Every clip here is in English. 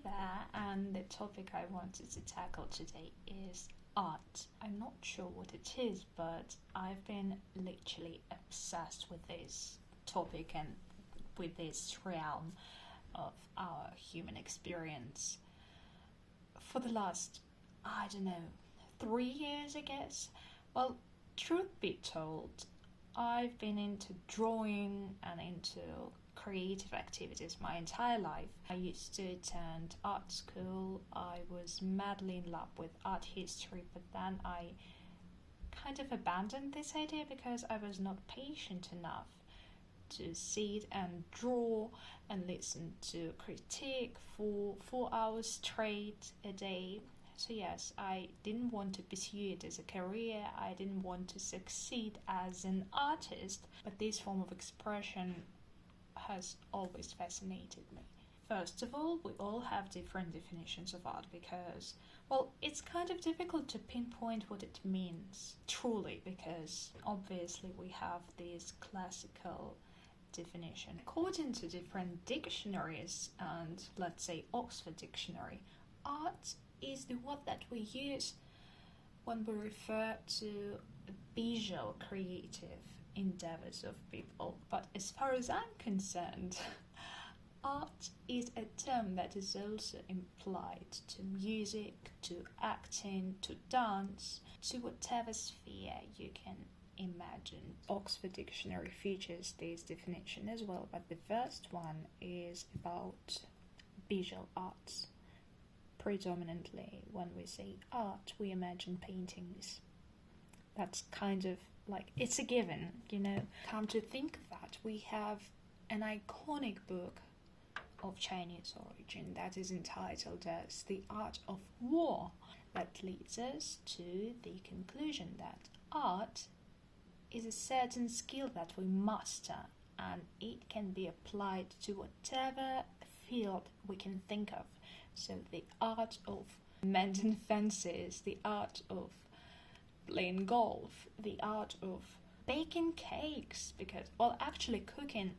there, and the topic I wanted to tackle today is art. I'm not sure what it is, but I've been literally obsessed with this topic and with this realm of our human experience for the last, I don't know, 3 years, I guess. Well, truth be told, I've been into drawing and into creative activities my entire life. I used to attend art school. I was madly in love with art history, but then I kind of abandoned this idea because I was not patient enough to sit and draw and listen to critique for 4 hours straight a day. So yes, I didn't want to pursue it as a career. I didn't want to succeed as an artist, but this form of expression has always fascinated me. First of all, we all have different definitions of art because, well, it's kind of difficult to pinpoint what it means truly, because obviously we have this classical definition. According to different dictionaries, and let's say Oxford Dictionary, art is the word that we use when we refer to visual creative endeavors of people. But as far as I'm concerned, art is a term that is also implied to music, to acting, to dance, to whatever sphere you can imagine. Oxford Dictionary features this definition as well, but the first one is about visual arts. Predominantly, when we say art, we imagine paintings. That's kind of like, it's a given, you know. Come to think of that, we have an iconic book of Chinese origin that is entitled as The Art of War, that leads us to the conclusion that art is a certain skill that we master, and it can be applied to whatever field we can think of. So the art of mending fences, the art of playing golf, the art of baking cakes, because, well, actually cooking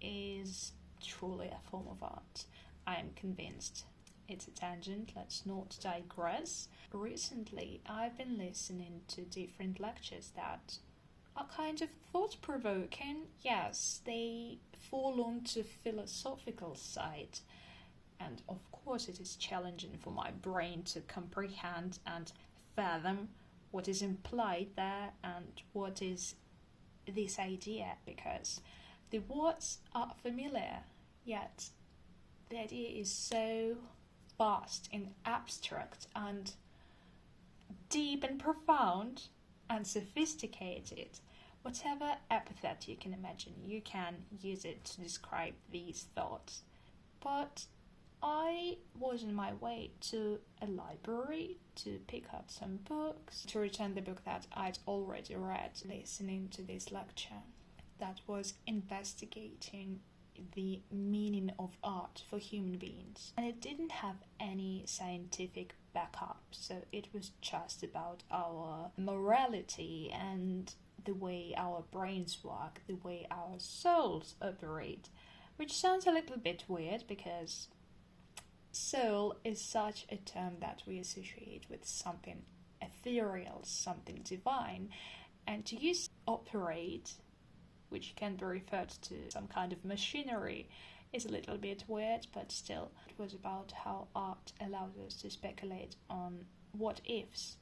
is truly a form of art. I'm convinced. It's a tangent, let's not digress. Recently, I've been listening to different lectures that are kind of thought-provoking. Yes, they fall onto philosophical side, and of course it is challenging for my brain to comprehend and fathom what is implied there and what is this idea, because the words are familiar, yet the idea is so vast and abstract and deep and profound and sophisticated. Whatever epithet you can imagine, you can use it to describe these thoughts. But I was on my way to a library to pick up some books, to return the book that I'd already read, listening to this lecture that was investigating the meaning of art for human beings. And it didn't have any scientific backup, so it was just about our morality and the way our brains work, the way our souls operate, which sounds a little bit weird because soul is such a term that we associate with something ethereal, something divine, and to use operate, which can be referred to some kind of machinery, is a little bit weird, but still, it was about how art allows us to speculate on what ifs.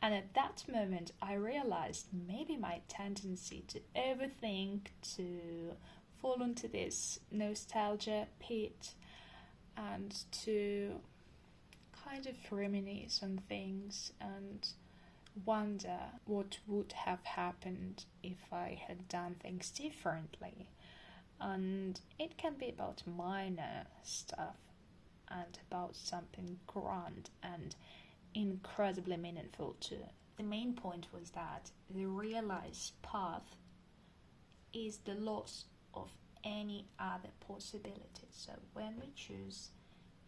And at that moment, I realized maybe my tendency to overthink, to fall into this nostalgia pit, and to kind of reminisce on things and wonder what would have happened if I had done things differently. And it can be about minor stuff and about something grand and incredibly meaningful too. The main point was that the realized path is the loss of any other possibility. So when we choose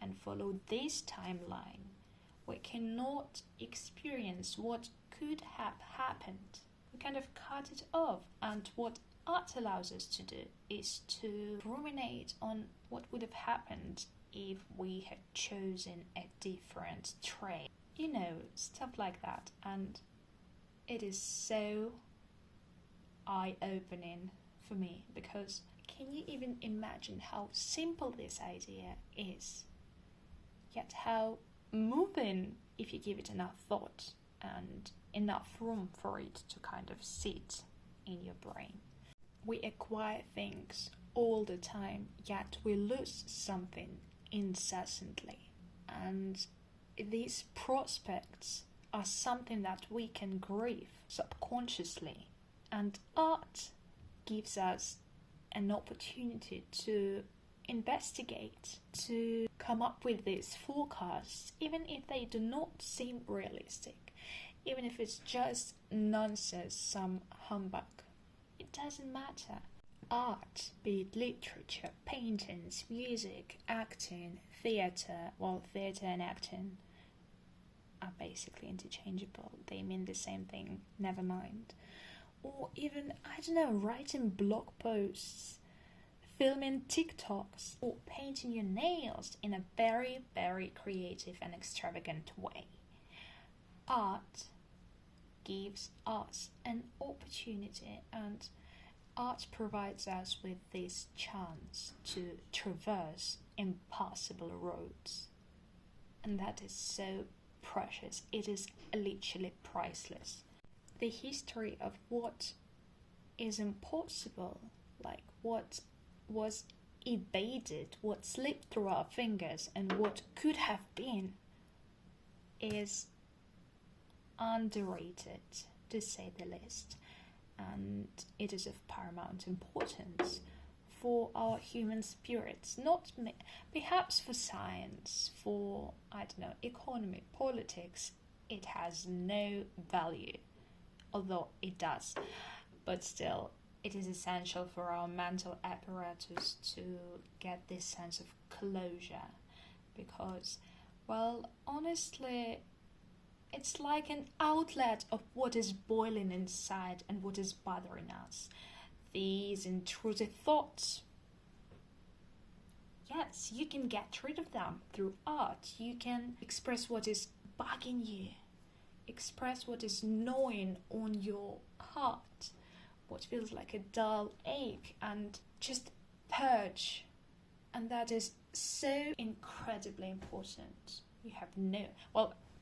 and follow this timeline, we cannot experience what could have happened. We kind of cut it off, and what art allows us to do is to ruminate on what would have happened if we had chosen a different trade. Stuff like that. And it is so eye-opening for me, because can you even imagine how simple this idea is, yet how moving if you give it enough thought and enough room for it to kind of sit in your brain. We acquire things all the time, yet we lose something incessantly. And these prospects are something that we can grieve subconsciously. And art gives us an opportunity to investigate, to come up with these forecasts, even if they do not seem realistic, even if it's just nonsense, some humbug. It doesn't matter. Art, be it literature, paintings, music, acting, theatre, theatre and acting are basically interchangeable. They mean the same thing, never mind. Or even, writing blog posts, filming TikToks, or painting your nails in a very, very creative and extravagant way. Art gives us an opportunity, and art provides us with this chance to traverse impossible roads. And that is so precious. It is literally priceless. The history of what is impossible, like what was evaded, what slipped through our fingers, and what could have been, is underrated, to say the least. And it is of paramount importance for our human spirits, not perhaps for science, for, economy, politics. It has no value, although it does. But still, it is essential for our mental apparatus to get this sense of closure, because, honestly, it's like an outlet of what is boiling inside and what is bothering us. These intrusive thoughts. Yes, you can get rid of them through art. You can express what is bugging you. Express what is gnawing on your heart. What feels like a dull ache, and just purge. And that is so incredibly important. You have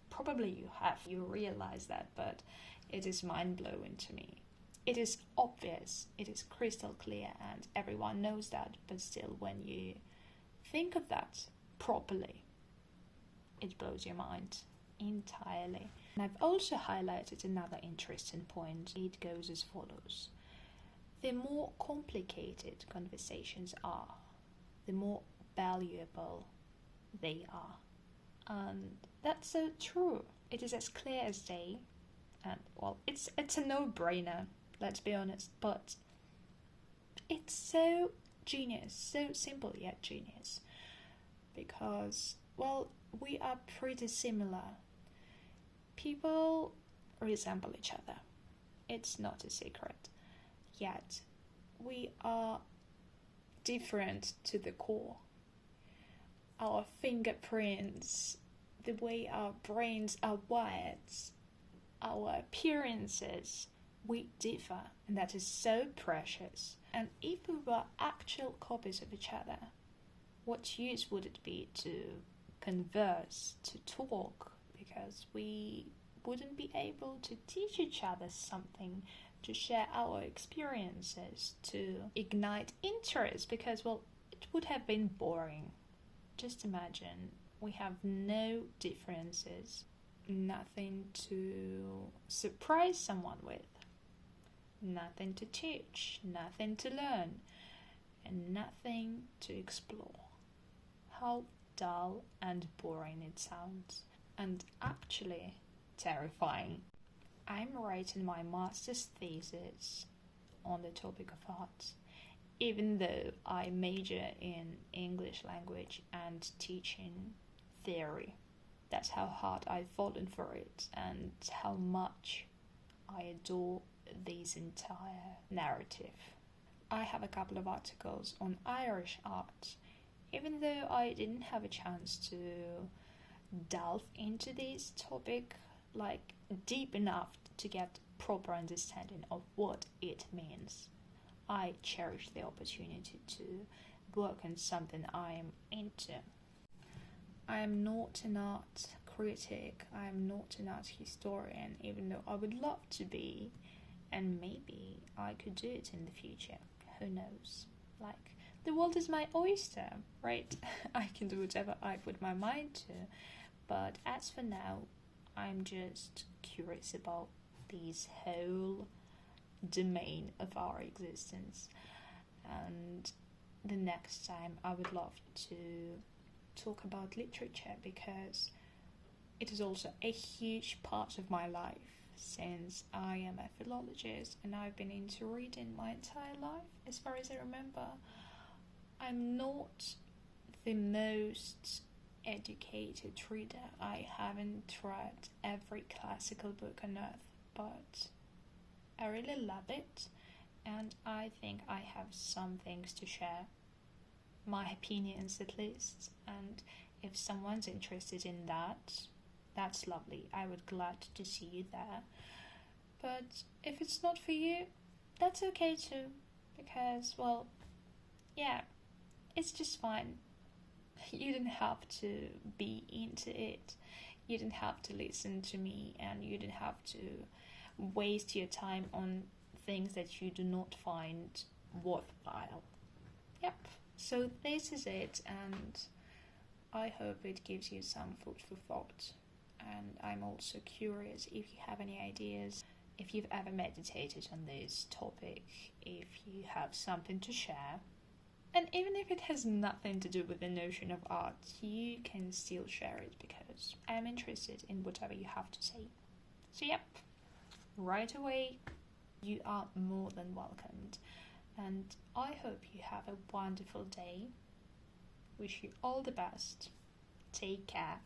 probably you realize that, but it is mind-blowing to me. It is obvious, it is crystal clear, and everyone knows that, but still, when you think of that properly, it blows your mind entirely. And I've also highlighted another interesting point. It goes as follows. The more complicated conversations are, the more valuable they are. And that's so true. It is as clear as day. And, it's a no-brainer, let's be honest. But it's so genius, so simple yet genius. Because, we are pretty similar. People resemble each other. It's not a secret. Yet, we are different to the core. Our fingerprints, the way our brains are wired, our appearances, we differ, and that is so precious. And if we were actual copies of each other, what use would it be to converse, to talk? Because we wouldn't be able to teach each other something, to share our experiences, to ignite interest, because, it would have been boring. Just imagine, we have no differences, nothing to surprise someone with, nothing to teach, nothing to learn, and nothing to explore. How dull and boring it sounds, and actually terrifying. I'm writing my master's thesis on the topic of art, even though I major in English language and teaching theory. That's how hard I've fallen for it, and how much I adore this entire narrative. I have a couple of articles on Irish art, even though I didn't have a chance to delve into this topic like deep enough to get proper understanding of what it means, I cherish the opportunity to work on something I'm into. I am not an art critic, I am not an art historian, even though I would love to be, and maybe I could do it in the future. Who knows? Like, the world is my oyster, right? I can do whatever I put my mind to, but as for now, I'm just curious about this whole domain of our existence. And the next time, I would love to talk about literature, because it is also a huge part of my life, since I am a philologist and I've been into reading my entire life, as far as I remember. I'm not the most educated reader. I haven't read every classical book on earth, but I really love it, and I think I have some things to share, my opinions at least, and if someone's interested in that, that's lovely. I would glad to see you there. But if it's not for you, that's okay too, because, well, yeah, it's just fine. You didn't have to be into it. You didn't have to listen to me, and you didn't have to waste your time on things that you do not find worthwhile. Yep, so this is it, and I hope it gives you some food for thought. And I'm also curious if you have any ideas, if you've ever meditated on this topic, if you have something to share. And even if it has nothing to do with the notion of art, you can still share it, because I'm interested in whatever you have to say. So yep, right away, you are more than welcomed. And I hope you have a wonderful day. Wish you all the best. Take care.